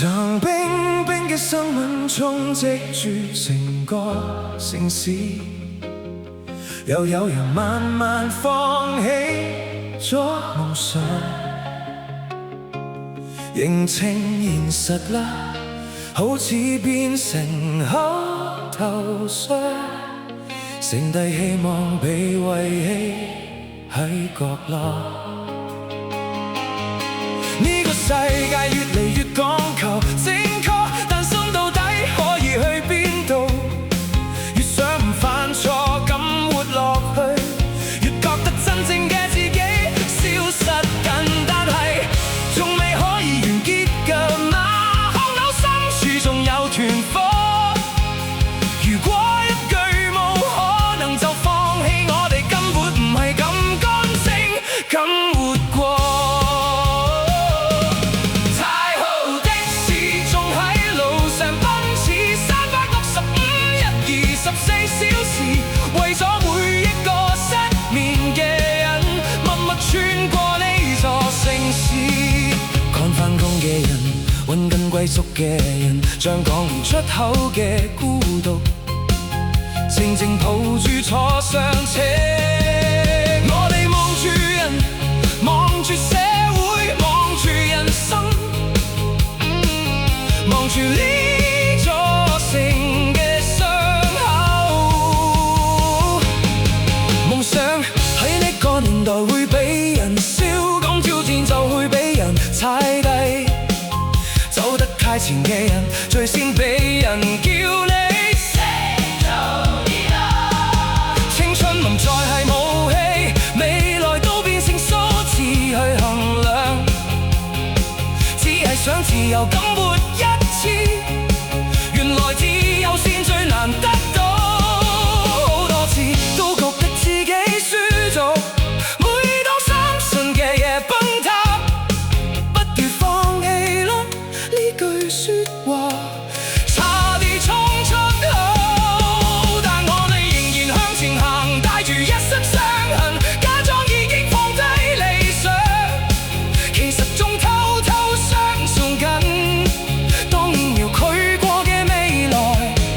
像冰冰嘅生命充斥住整個城市，又有人慢慢放棄咗夢想，認清現實啦，好似變成口頭禪，剩低希望被遺棄喺角落。呢個世界越嚟越講求正確，但心到底可以去邊度？越想唔犯錯咁活落去，越覺得真正嘅自己消失緊，但係仲未可以完結㗎嘛，胸口深處仲有團火。如果一句冇可能就放棄，我哋根本唔係咁乾淨咁活過。14小時為咗每一個失眠嘅人，默默穿過呢座城市。趕返工嘅人，搵緊歸宿嘅人，將講唔出口嘅孤獨，靜靜抱住坐上車。我哋望住人，望住社會，望住人生，望住呢座城嘅年代會俾人笑，講挑戰就會俾人踩低，走得太前嘅人最先俾人叫你死就依啦。青春唔再係武器，未來都變成數字去衡量，只係想自由咁活一次，原來自由先最難得到，好多次都覺得自己輸咗。差啲衝出口，但我哋仍然向前行，帶住一身傷痕，假裝已經放低理想，其實仲偷偷相送緊，當然遙距過嘅未來，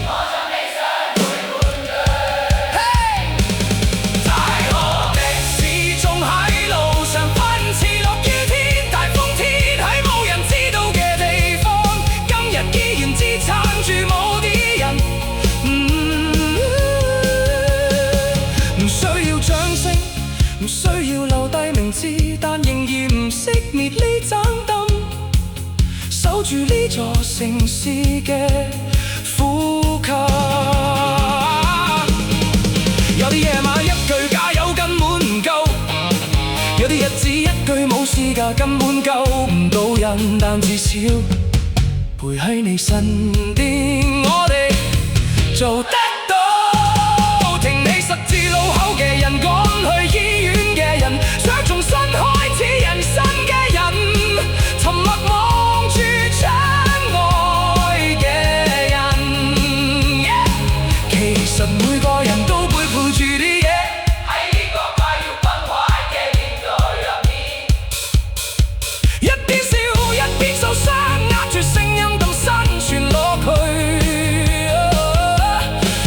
我將理想陪伴佢。大河的始終喺路上，奔馳落雨天、大風天，喺冇人知道嘅地方，今日依然支撐住某啲人，唔需要掌聲，唔需要留低名字，但仍然唔熄滅呢盞燈，守住呢座城市嘅呼吸。有啲夜晚一句加油根本唔夠，有啲日子一句冇事㗎根本救唔到人，但至少陪喺你身邊，我哋做得到。停喺十字路口嘅人，趕去醫院嘅人，想重新開始人生嘅人，沉默望住窗外嘅人，其實每個人都背叛住啲嘢，喺呢個快要崩壞嘅年代入面，一邊笑一邊受傷，壓住聲音咁生存落去，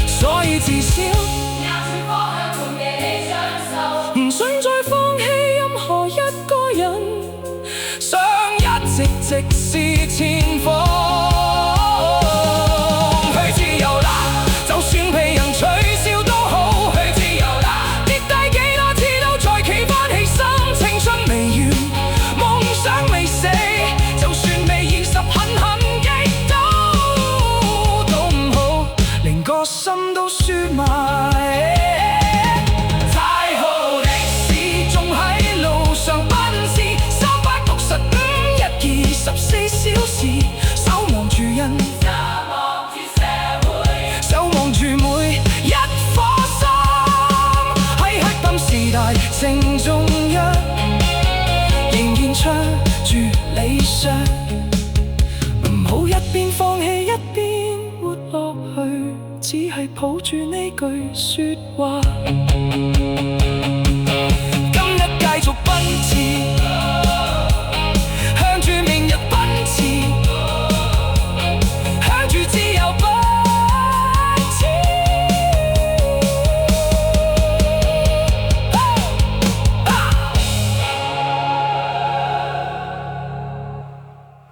所以至少壓住方向盤嘅你享受，唔想再放棄任何一個人，想一直直視前方。去自由啦，就算被人取笑都好，去自由啦，跌低幾多次都再企返起身，青春未完，夢想未死，就算被現實狠狠擊倒都唔好，連個心都輸埋。太豪的士仲喺路上奔馳，365日24小時，守望住人，守望住社會，守望住每一顆心，喺黑暗時代正中央，仍然唱住理想，唔好一邊放棄一邊活落去，只係抱住呢句說話。今日繼續奔馳。